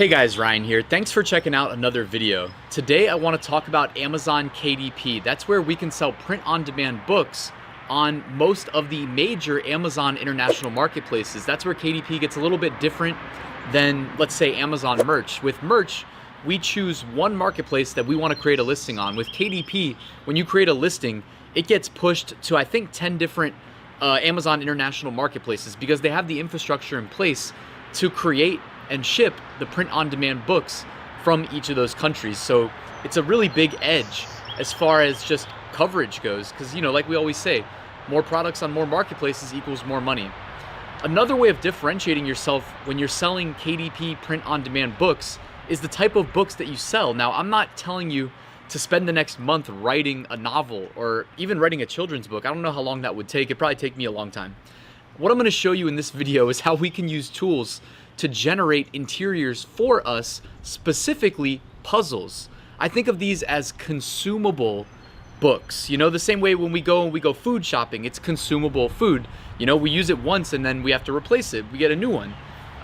Hey guys, Ryan here. Thanks for checking out another video. Today I want to talk about Amazon KDP. That's where we can sell print-on-demand books on most of the major Amazon international marketplaces. That's where KDP gets a little bit different than, let's say, Amazon merch. With merch, we choose one marketplace that we want to create a listing on. With KDP, when you create a listing, it gets pushed to, I think, 10 different Amazon international marketplaces because they have the infrastructure in place to create and ship the print-on-demand books from each of those countries. So it's a really big edge as far as just coverage goes, because, you know, like we always say, more products on more marketplaces equals more money. Another way of differentiating yourself when you're selling KDP print-on-demand books is the type of books that you sell. Now, I'm not telling you to spend the next month writing a novel or even writing a children's book. I don't know how long that would take. It'd probably take me a long time. What I'm going to show you in this video is how we can use tools to generate interiors for us, specifically puzzles. I think of these as consumable books. You know, the same way when we go food shopping, it's consumable food. You know, we use it once and then we have to replace it. We get a new one.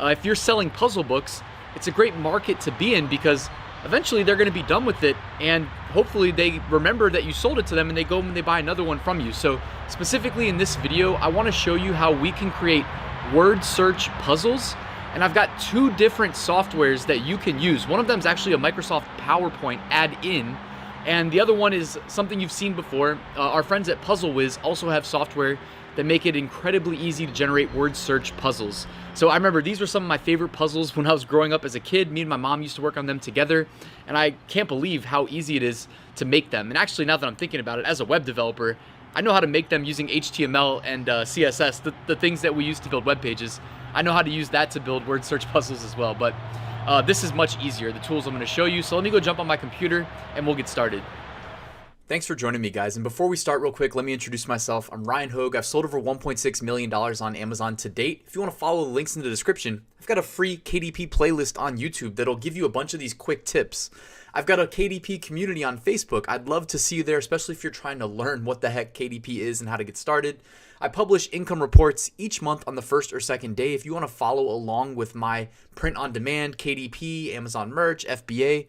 If you're selling puzzle books, it's a great market to be in because eventually they're going to be done with it and hopefully they remember that you sold it to them and they go and they buy another one from you. So specifically in this video, I want to show you how we can create word search puzzles. And I've got two different softwares that you can use. One of them is actually a Microsoft PowerPoint add-in, and the other one is something you've seen before. Our friends at PuzzleWiz also have software that make it incredibly easy to generate word search puzzles. So I remember these were some of my favorite puzzles when I was growing up as a kid. Me and my mom used to work on them together, and I can't believe how easy it is to make them. And actually, now that I'm thinking about it, as a web developer, I know how to make them using HTML and CSS, the things that we use to build web pages. I know how to use that to build word search puzzles as well, but this is much easier, the tools I'm going to show you. So let me go jump on my computer and we'll get started. Thanks for joining me, guys. And before we start real quick, let me introduce myself. I'm Ryan Hogue. I've sold over $1.6 million on Amazon to date. If you want to follow the links in the description, I've got a free KDP playlist on YouTube that'll give you a bunch of these quick tips. I've got a KDP community on Facebook. I'd love to see you there, especially if you're trying to learn what the heck KDP is and how to get started. I publish income reports each month on the first or second day. If you want to follow along with my print-on-demand, KDP, Amazon merch, FBA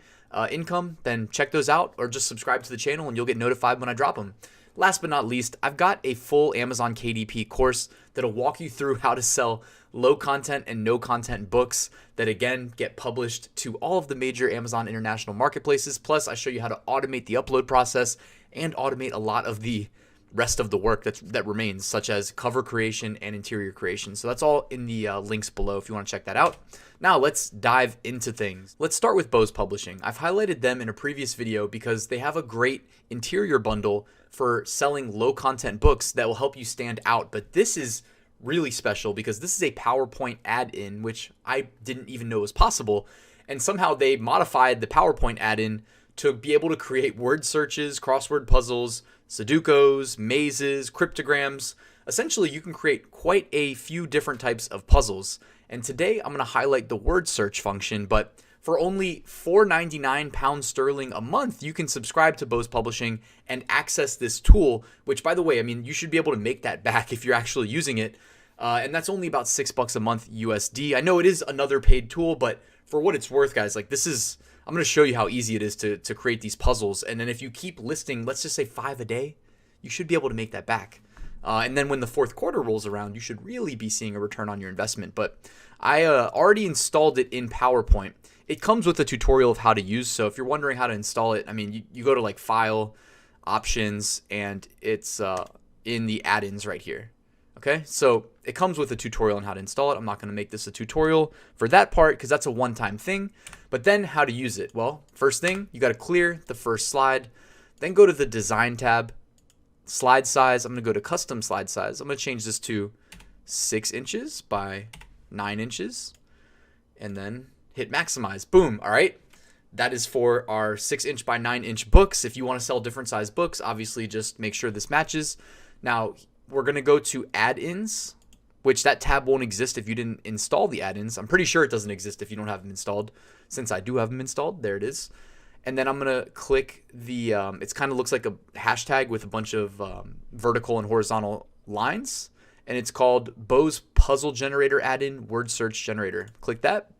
income, then check those out or just subscribe to the channel and you'll get notified when I drop them. Last but not least, I've got a full Amazon KDP course that'll walk you through how to sell low content and no content books that, again, get published to all of the major Amazon international marketplaces. Plus, I show you how to automate the upload process and automate a lot of the rest of the work that remains, such as cover creation and interior creation. So that's all in the links below if you want to check that out. Now let's dive into things. Let's start with Bose Publishing. I've highlighted them in a previous video because they have a great interior bundle for selling low content books that will help you stand out. But this is really special because this is a PowerPoint add-in, which I didn't even know was possible. And somehow they modified the PowerPoint add-in to be able to create word searches, crossword puzzles, Sudokus, mazes, cryptograms. Essentially, you can create quite a few different types of puzzles. And today I'm going to highlight the word search function, but for only £4.99 sterling a month, you can subscribe to Bose Publishing and access this tool, which, by the way, I mean, you should be able to make that back if you're actually using it. And that's only about $6 a month USD. I know it is another paid tool, but for what it's worth, guys, like I'm going to show you how easy it is to create these puzzles. And then if you keep listing, let's just say 5 a day, you should be able to make that back. And then when the fourth quarter rolls around, you should really be seeing a return on your investment. But I already installed it in PowerPoint. It comes with a tutorial of how to use. So if you're wondering how to install it, I mean, you go to like File, Options, and it's in the add-ins right here. Okay, so it comes with a tutorial on how to install it. I'm not going to make this a tutorial for that part because that's a one-time thing. But then how to use it? Well, first thing, you got to clear the first slide. Then go to the Design tab. Slide size, I'm going to go to Custom Slide Size. I'm going to change this to 6 inches by 9 inches. And then hit Maximize. Boom. All right. That is for our 6-inch by 9-inch books. If you want to sell different size books, obviously just make sure this matches. Now, we're going to go to add-ins, which that tab won't exist if you didn't install the add-ins. I'm pretty sure it doesn't exist if you don't have them installed. Since I do have them installed, there it is. And then I'm going to click the, it kind of looks like a hashtag with a bunch of vertical and horizontal lines. And it's called Bose Puzzle Generator Add-in Word Search Generator. Click that.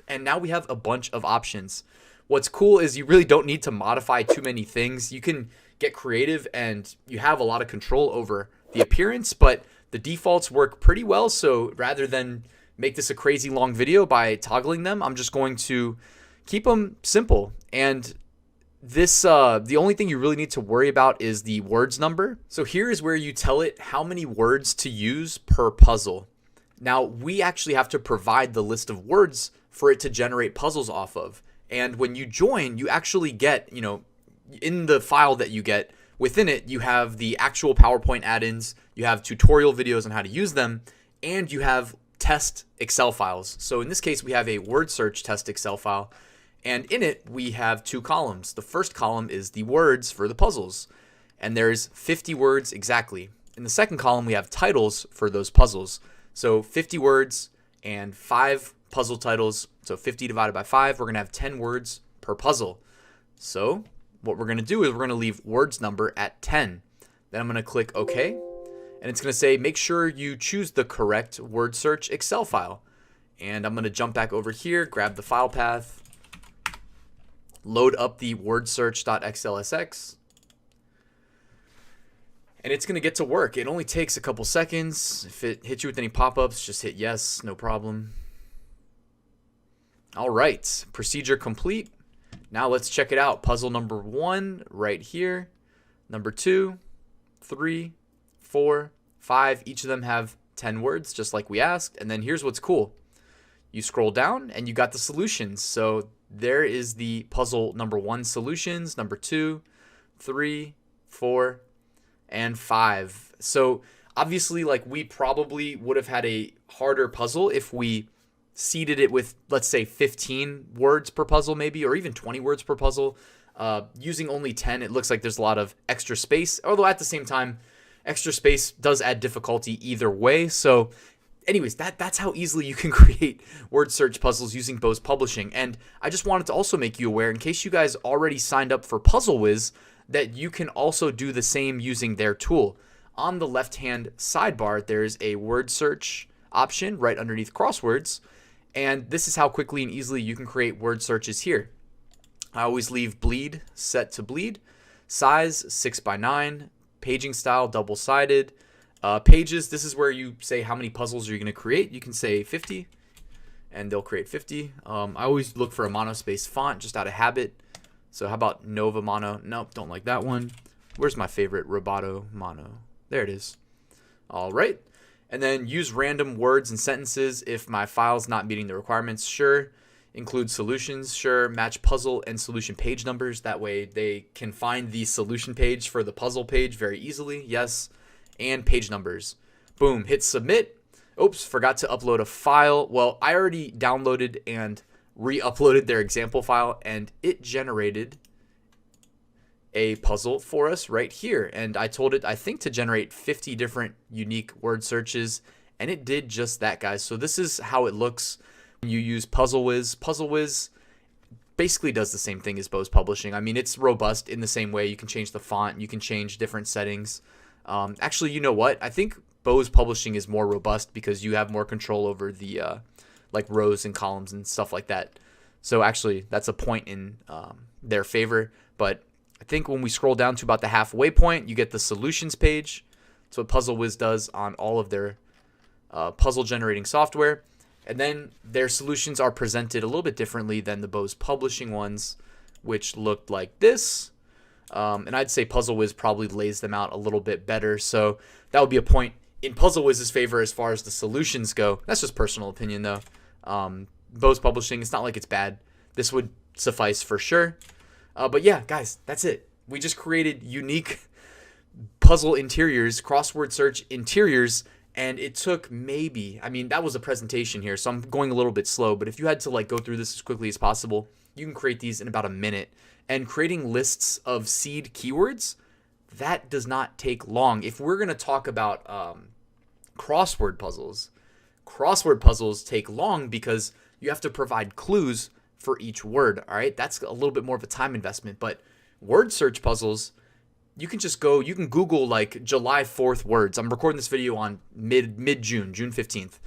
And now we have a bunch of options. What's cool is you really don't need to modify too many things. You can get creative and you have a lot of control over the appearance, but the defaults work pretty well. So rather than make this a crazy long video by toggling them, I'm just going to keep them simple. And this, the only thing you really need to worry about is the words number. So here is where you tell it how many words to use per puzzle. Now we actually have to provide the list of words for it to generate puzzles off of. And when you join, you actually get, in the file that you get, within it, you have the actual PowerPoint add-ins, you have tutorial videos on how to use them, and you have test Excel files. So in this case, we have a word search test Excel file, and in it, we have 2 columns. The first column is the words for the puzzles, and there's 50 words exactly. In the second column, we have titles for those puzzles. So 50 words and 5 puzzle titles. So 50 divided by 5, we're going to have 10 words per puzzle. So what we're going to do is we're going to leave words number at 10. Then I'm going to click OK. And it's going to say, make sure you choose the correct word search Excel file. And I'm going to jump back over here, grab the file path, load up the word search.xlsx. And it's going to get to work. It only takes a couple seconds. If it hits you with any pop-ups, just hit yes, no problem. All right, procedure complete. Now let's check it out. Puzzle number 1 right here. Number 2, 3, 4, 5. Each of them have 10 words, just like we asked. And then here's what's cool. You scroll down and you got the solutions. So there is the puzzle number 1 solutions, number 2, 3, 4, and 5. So obviously, like, we probably would have had a harder puzzle if we seeded it with, let's say, 15 words per puzzle maybe, or even 20 words per puzzle. Using only 10, it looks like there's a lot of extra space, although at the same time, extra space does add difficulty either way. So anyways, that's how easily you can create word search puzzles using Bose Publishing. And I just wanted to also make you aware, in case you guys already signed up for PuzzleWiz, that you can also do the same using their tool. On the left-hand sidebar, there's a word search option right underneath crosswords. And this is how quickly and easily you can create word searches here. I always leave bleed set to bleed. Size 6x9. Paging style double-sided. Pages, this is where you say how many puzzles you're going to create. You can say 50 and they'll create 50. I always look for a monospace font just out of habit. So how about Nova Mono? Nope, don't like that one. Where's my favorite? Roboto Mono. There it is. All right. And then use random words and sentences if my file's not meeting the requirements. Sure. Include solutions. Sure. Match puzzle and solution page numbers. That way they can find the solution page for the puzzle page very easily. Yes. And page numbers. Boom. Hit submit. Oops, forgot to upload a file. Well, I already downloaded and re-uploaded their example file, and it generated a puzzle for us right here. And I told it, I think, to generate 50 different unique word searches, and it did just that, guys. So this is how it looks when you use PuzzleWiz. PuzzleWiz basically does the same thing as Bose Publishing. I mean, it's robust in the same way. You can change the font, you can change different settings. Actually, you know what? I think Bose Publishing is more robust because you have more control over the like rows and columns and stuff like that. So actually, that's a point in their favor. But I think when we scroll down to about the halfway point, you get the solutions page. That's what PuzzleWiz does on all of their puzzle generating software. And then their solutions are presented a little bit differently than the Bose Publishing ones, which looked like this. And I'd say PuzzleWiz probably lays them out a little bit better. So that would be a point in PuzzleWiz's favor as far as the solutions go. That's just personal opinion, though. Bose Publishing, it's not like it's bad. This would suffice for sure. But yeah, guys, that's it. We just created unique puzzle interiors, crossword search interiors, and it took maybe, I mean, that was a presentation here, so I'm going a little bit slow, but if you had to like go through this as quickly as possible, you can create these in about a minute. And creating lists of seed keywords, that does not take long. If we're going to talk about crossword puzzles take long because you have to provide clues for each word. All right, that's a little bit more of a time investment. But word search puzzles, you can just go, you can Google like July 4th words. I'm recording this video on mid-June, June 15th.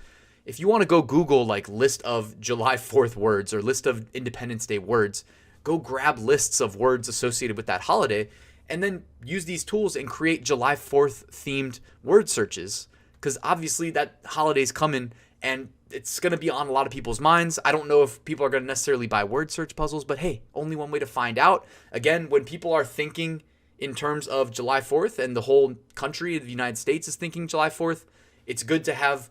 if you want to go Google like list of July 4th words or list of Independence Day words, go grab lists of words associated with that holiday and then use these tools and create July 4th themed word searches. Because obviously that holiday's coming and it's going to be on a lot of people's minds. I don't know if people are going to necessarily buy word search puzzles, but hey, only one way to find out. Again, when people are thinking in terms of July 4th and the whole country of the United States is thinking July 4th, it's good to have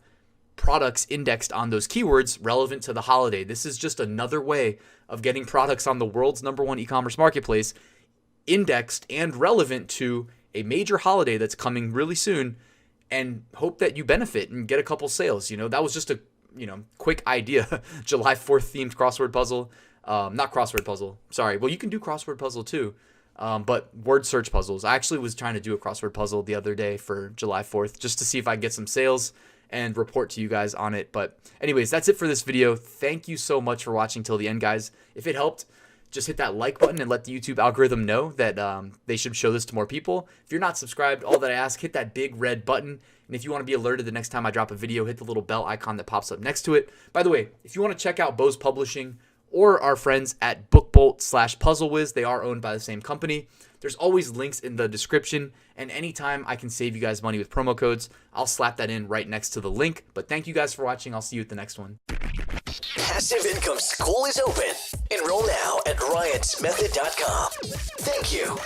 products indexed on those keywords relevant to the holiday. This is just another way of getting products on the world's #1 e-commerce marketplace indexed and relevant to a major holiday that's coming really soon, and hope that you benefit and get a couple sales. That was just a quick idea. July 4th themed crossword puzzle. Not crossword puzzle. Sorry. Well, you can do crossword puzzle too. But word search puzzles. I actually was trying to do a crossword puzzle the other day for July 4th just to see if I could get some sales and report to you guys on it. But anyways, that's it for this video. Thank you so much for watching till the end, guys. If it helped, just hit that like button and let the YouTube algorithm know that they should show this to more people. If you're not subscribed, all that I ask, hit that big red button. And if you want to be alerted the next time I drop a video, hit the little bell icon that pops up next to it. By the way, if you want to check out Bose Publishing or our friends at BookBolt/PuzzleWiz, they are owned by the same company. There's always links in the description, and anytime I can save you guys money with promo codes, I'll slap that in right next to the link. But thank you guys for watching. I'll see you at the next one. Passive Income School is open. Enroll now at RyanSmethod.com. Thank you.